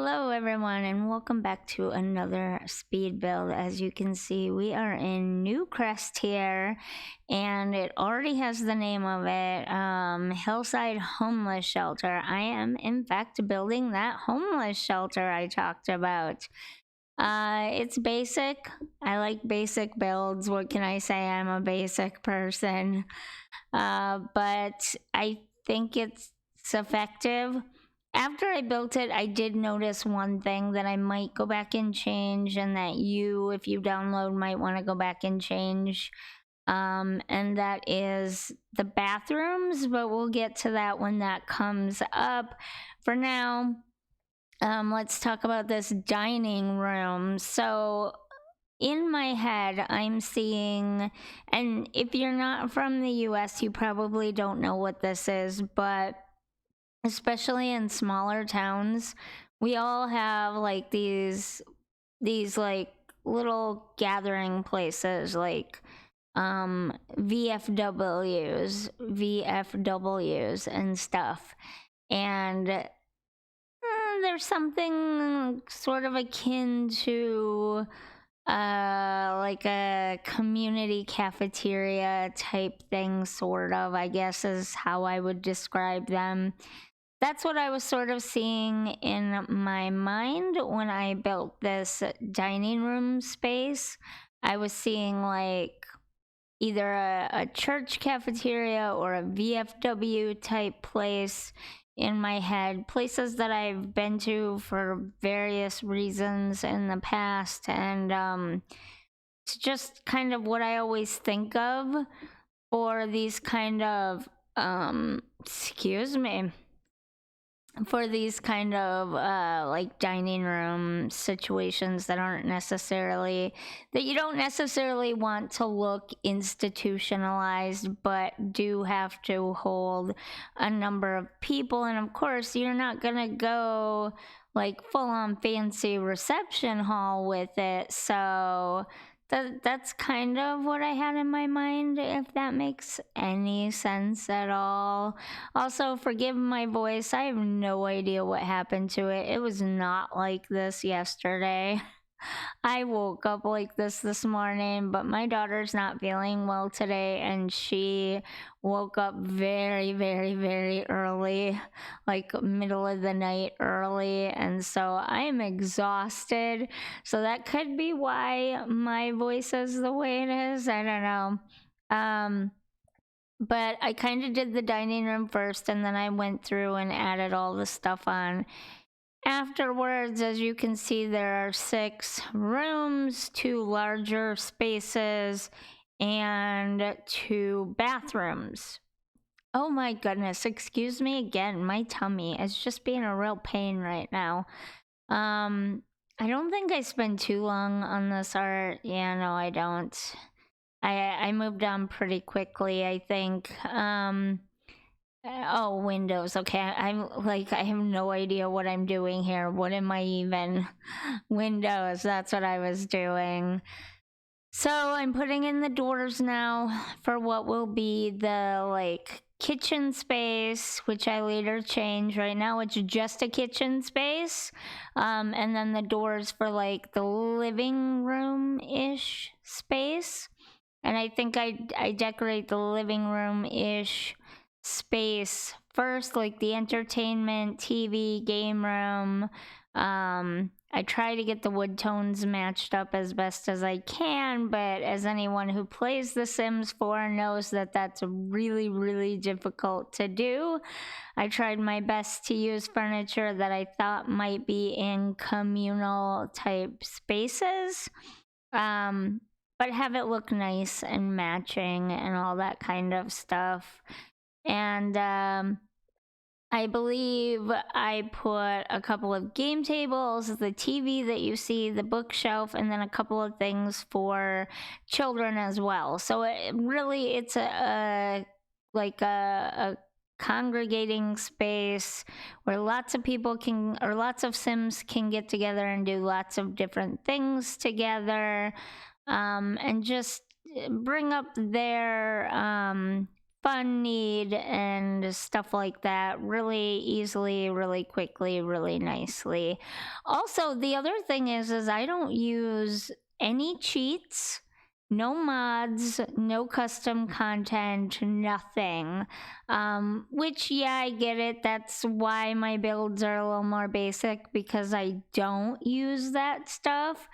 Hello everyone and welcome back to another speed build. As you can see, we are in Newcrest here and it already has the name of it, Hillside Homeless Shelter. I am in fact building that homeless shelter I talked about. It's basic. I like basic builds. What can I say? I'm a basic person. But I think it's effective. After I built it, I did notice one thing that I might go back and change, and that you, if you download, might want to go back and change. And that is the bathrooms, but we'll get to that when that comes up. For now, let's talk about this dining room. So in my head, I'm seeing, and if you're not from the US, you probably don't know what this is, but especially in smaller towns, we all have like these like little gathering places, like VFWs and stuff. And there's something sort of akin to like a community cafeteria type thing, sort of, I guess is how I would describe them. That's what I was sort of seeing in my mind when I built this dining room space. I was seeing like either a church cafeteria or a VFW type place in my head, places that I've been to for various reasons in the past, and it's just kind of what I always think of for these kind of excuse me, for these kind of like dining room situations that aren't necessarily, that you don't necessarily want to look institutionalized, but do have to hold a number of people. And of course, you're not gonna go like full on fancy reception hall with it. So that's kind of what I had in my mind, if that makes any sense at all. Also, forgive my voice. I have no idea what happened to it. It was not like this yesterday. I woke up like this morning, but my daughter's not feeling well today, and she woke up very, very, very early, like middle of the night early, and so I am exhausted. So that could be why my voice is the way it is. I don't know. But I kind of did the dining room first, and then I went through and added all the stuff on afterwards. As you can see, there are 6 rooms, 2 larger spaces, and 2 bathrooms. Oh my goodness, excuse me again, my tummy is just being a real pain right now. I don't think I spent too long on this art. Yeah, no, I don't. I moved on pretty quickly, I think. Oh, Windows. Okay, I'm like, I have no idea what I'm doing here. What am I even? Windows, that's what I was doing. So I'm putting in the doors now for what will be the like kitchen space, which I later change. Right now it's just a kitchen space. And then the doors for like the living room-ish space. And I think I decorate the living room-ish space first, like the entertainment, TV, game room. I try to get the wood tones matched up as best as I can, but as anyone who plays The Sims 4 knows, that that's really, really difficult to do. I tried my best to use furniture that I thought might be in communal type spaces. But have it look nice and matching and all that kind of stuff. And I believe I put a couple of game tables, the TV that you see, the bookshelf, and then a couple of things for children as well. So it's like a congregating space where lots of people can, or lots of Sims can get together and do lots of different things together, and just bring up their fun need and stuff like that really easily, really quickly, really nicely. Also, the other thing is I don't use any cheats, no mods, no custom content, nothing. Which, yeah, I get it. That's why my builds are a little more basic, because I don't use that stuff.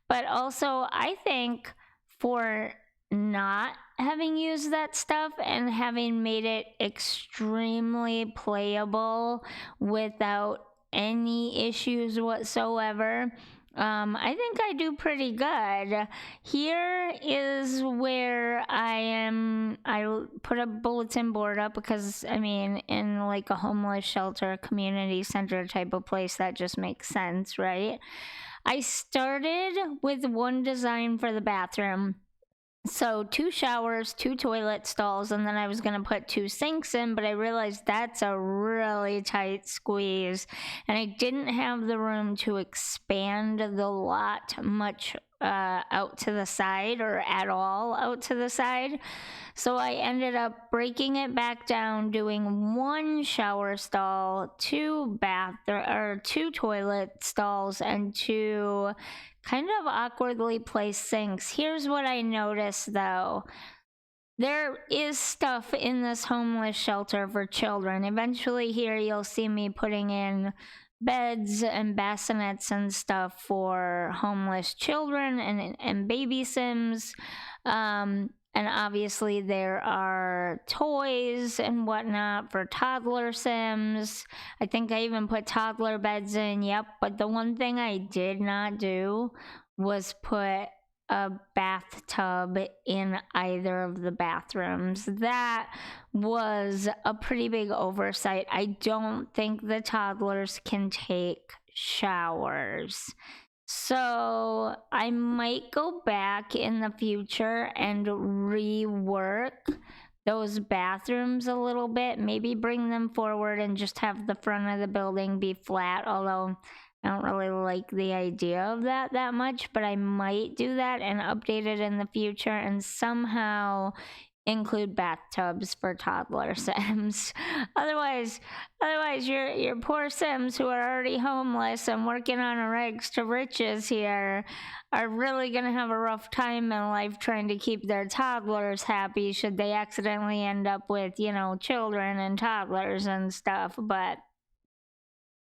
But also, I think for not having used that stuff and having made it extremely playable without any issues whatsoever, I think I do pretty good. Here is where I put a bulletin board up because, I mean, in like a homeless shelter, community center type of place, that just makes sense, right? I started with one design for the bathroom. So 2 showers, 2 toilet stalls, and then I was gonna put 2 sinks in, but I realized that's a really tight squeeze, and I didn't have the room to expand the lot much out to the side, or at all out to the side. So I ended up breaking it back down, doing 1 shower stall, 2 toilet stalls, and 2 kind of awkwardly placed sinks. Here's what I noticed though. There is stuff in this homeless shelter for children. Eventually here you'll see me putting in beds and bassinets and stuff for homeless children and baby Sims. And obviously there are toys and whatnot for toddler Sims. I think I even put toddler beds in, yep. But the one thing I did not do was put a bathtub in either of the bathrooms. That was a pretty big oversight. I don't think the toddlers can take showers. So I might go back in the future and rework those bathrooms a little bit, maybe bring them forward and just have the front of the building be flat, although I don't really like the idea of that much, but I might do that and update it in the future and somehow include bathtubs for toddler Sims. Otherwise your poor Sims who are already homeless and working on a rags to riches here are really gonna have a rough time in life trying to keep their toddlers happy should they accidentally end up with, you know, children and toddlers and stuff. But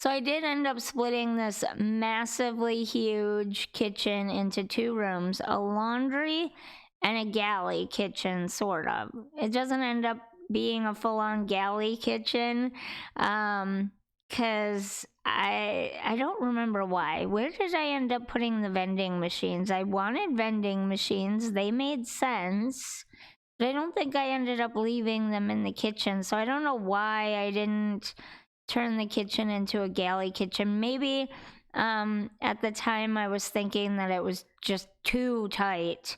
so I did end up splitting this massively huge kitchen into 2 rooms, a laundry and a galley kitchen, sort of. It doesn't end up being a full-on galley kitchen, because I don't remember why. Where did I end up putting the vending machines? I wanted vending machines. They made sense. But I don't think I ended up leaving them in the kitchen, so I don't know why I didn't turn the kitchen into a galley kitchen. Maybe at the time I was thinking that it was just too tight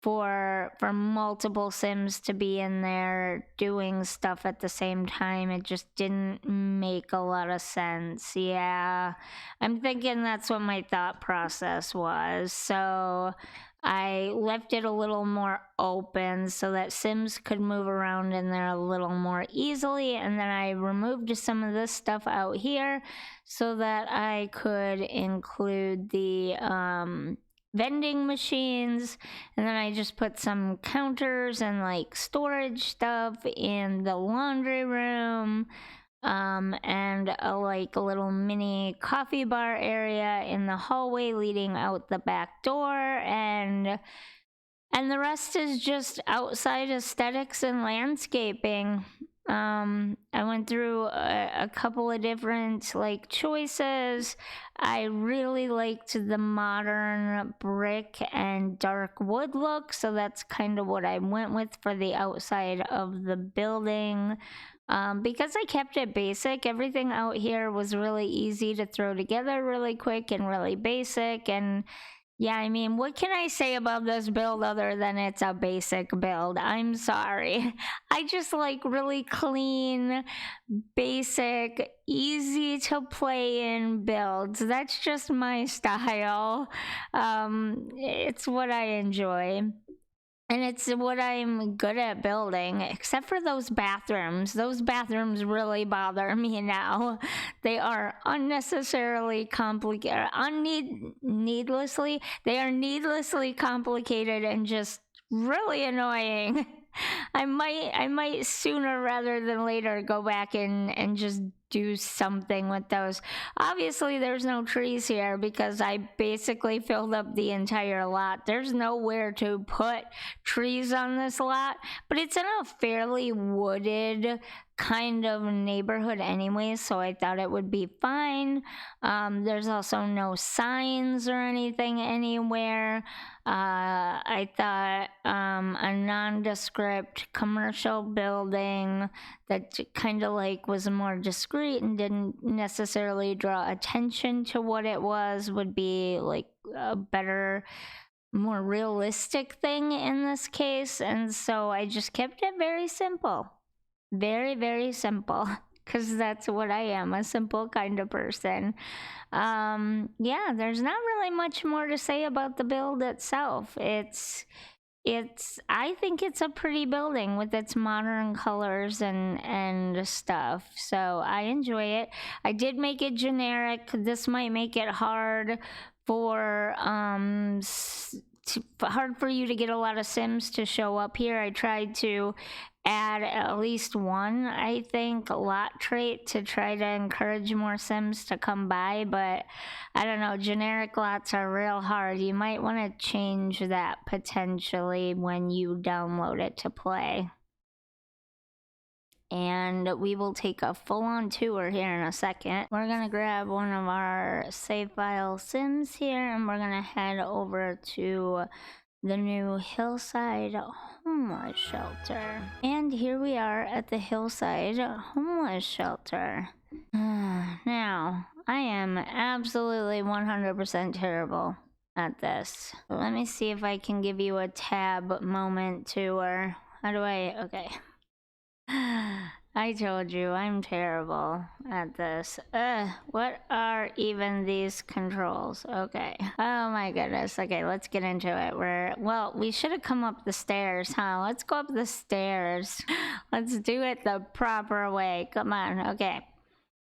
for multiple Sims to be in there doing stuff at the same time. It just didn't make a lot of sense. Yeah, I'm thinking that's what my thought process was. So I left it a little more open so that Sims could move around in there a little more easily, and then I removed some of this stuff out here so that I could include the vending machines, and then I just put some counters and like storage stuff in the laundry room, and like a little mini coffee bar area in the hallway leading out the back door, and the rest is just outside aesthetics and landscaping. I went through a couple of different like choices. I really liked the modern brick and dark wood look, so that's kind of what I went with for the outside of the building. Because I kept it basic, everything out here was really easy to throw together really quick and really basic. And yeah, I mean, what can I say about this build other than it's a basic build? I'm sorry. I just like really clean, basic, easy to play in builds. That's just my style. It's what I enjoy. And it's what I'm good at building, except for those bathrooms. Those bathrooms really bother me now. They are unnecessarily complicated, needlessly. They are needlessly complicated and just really annoying. I might sooner rather than later go back and just do something with those. Obviously, there's no trees here because I basically filled up the entire lot. There's nowhere to put trees on this lot, but it's in a fairly wooded kind of neighborhood anyway, so I thought it would be fine. There's also no signs or anything anywhere. I thought a nondescript commercial building that kind of like was more discreet and didn't necessarily draw attention to what it was would be like a better, more realistic thing in this case. And so I just kept it very simple. Very, very simple. Because that's what I am, a simple kind of person. Yeah, there's not really much more to say about the build itself. I think it's a pretty building with its modern colors and stuff. So I enjoy it. I did make it generic. This might make it hard for hard for you to get a lot of Sims to show up here. I tried to add at least one, I think, lot trait to try to encourage more Sims to come by, but I don't know, generic lots are real hard. You might want to change that potentially when you download it to play. And we will take a full-on tour here in a second. We're gonna grab one of our save file Sims here, and we're gonna head over to the new Hillside homeless shelter. And here we are at the Hillside homeless shelter. Now, I am absolutely 100% terrible at this. Let me see if I can give you a tab moment tour. How do I... Okay. I told you, I'm terrible at this. What are even these controls? Okay. Oh my goodness. Okay, let's get into it. Well, we should have come up the stairs, huh? Let's go up the stairs. Let's do it the proper way. Come on. Okay.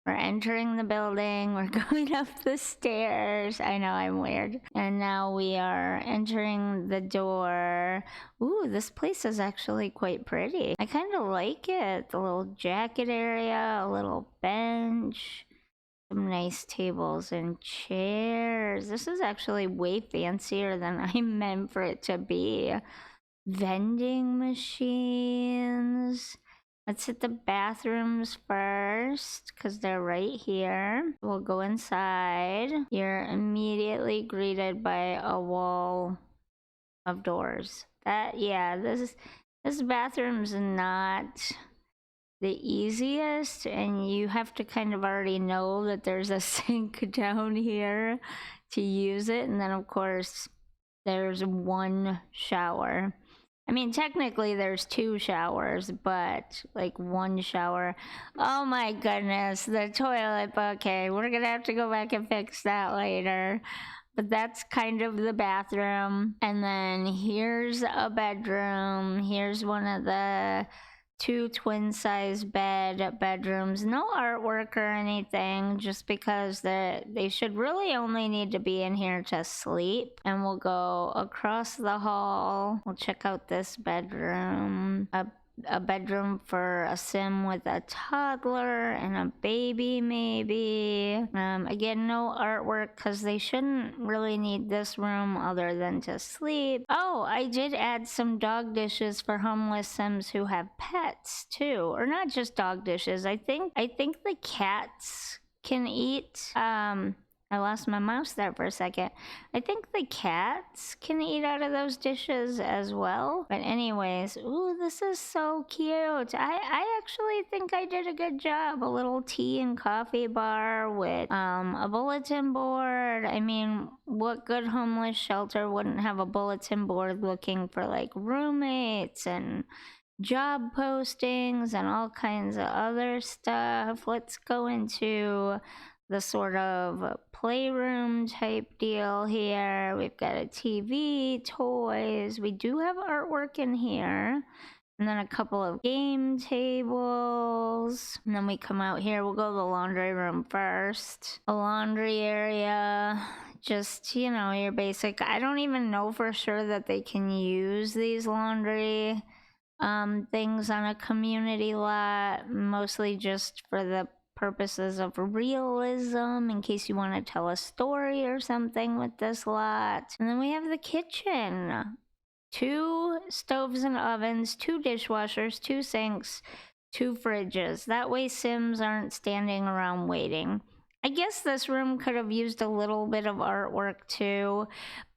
We're entering the building. We're going up the stairs. I know, I'm weird. And now we are entering the door. Ooh, this place is actually quite pretty. I kind of like it. The little jacket area, a little bench, some nice tables and chairs. This is actually way fancier than I meant for it to be. Vending machines. Let's hit the bathrooms first, because they're right here. We'll go inside. You're immediately greeted by a wall of doors. This bathroom's not the easiest, and you have to kind of already know that there's a sink down here to use it. And then, of course, there's one shower. I mean, technically there's two showers, but like one shower. Oh my goodness, the toilet. Okay, we're gonna have to go back and fix that later. But that's kind of the bathroom. And then here's a bedroom. Here's one of the two twin-size bedrooms. No artwork or anything, just because they should really only need to be in here to sleep. And we'll go across the hall. We'll check out this bedroom. A bedroom for a Sim with a toddler and a baby, maybe. Again, no artwork because they shouldn't really need this room other than to sleep. Oh, I did add some dog dishes for homeless Sims who have pets too, or not just dog dishes. I think the cats can eat. I lost my mouse there for a second. I think the cats can eat out of those dishes as well. But anyways, ooh, this is so cute. I actually think I did a good job. A little tea and coffee bar with a bulletin board. I mean, what good homeless shelter wouldn't have a bulletin board looking for like roommates and job postings and all kinds of other stuff? Let's go into the sort of playroom type deal here. We've got a TV, toys. We do have artwork in here. And then a couple of game tables. And then we come out here. We'll go to the laundry room first. A laundry area. Just, you know, your basic. I don't even know for sure that they can use these laundry things on a community lot. Mostly just for the purposes of realism, in case you want to tell a story or something with this lot. And then we have the kitchen. 2 stoves and ovens, 2 dishwashers, 2 sinks, 2 fridges. That way Sims aren't standing around waiting. I guess this room could have used a little bit of artwork too,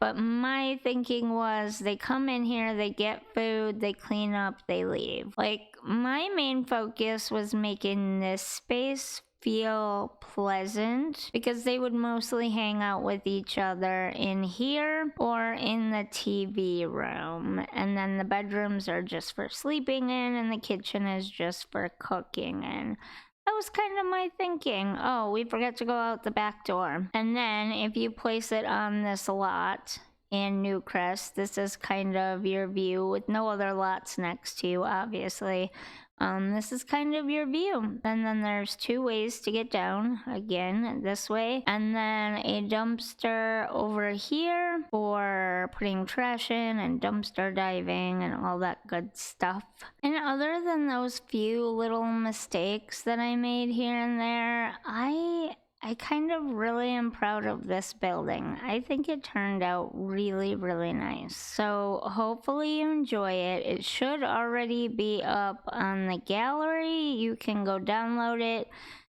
but my thinking was they come in here, they get food, they clean up, they leave. Like, my main focus was making this space feel pleasant, because they would mostly hang out with each other in here or in the TV room, and then the bedrooms are just for sleeping in and the kitchen is just for cooking in. That was kind of my thinking. Oh, we forgot to go out the back door. And then if you place it on this lot in Newcrest, this is kind of your view with no other lots next to you, obviously. This is kind of your view. And then there's 2 ways to get down, again, this way. And then a dumpster over here for putting trash in and dumpster diving and all that good stuff. And other than those few little mistakes that I made here and there, I kind of really am proud of this building. I think it turned out really, really nice. So hopefully you enjoy it. It should already be up on the gallery. You can go download it.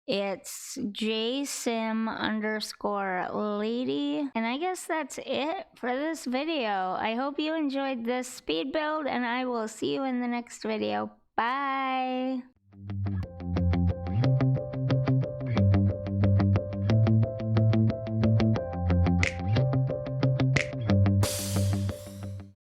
It's JSim_lady. And I guess that's it for this video. I hope you enjoyed this speed build, and I will see you in the next video. Bye!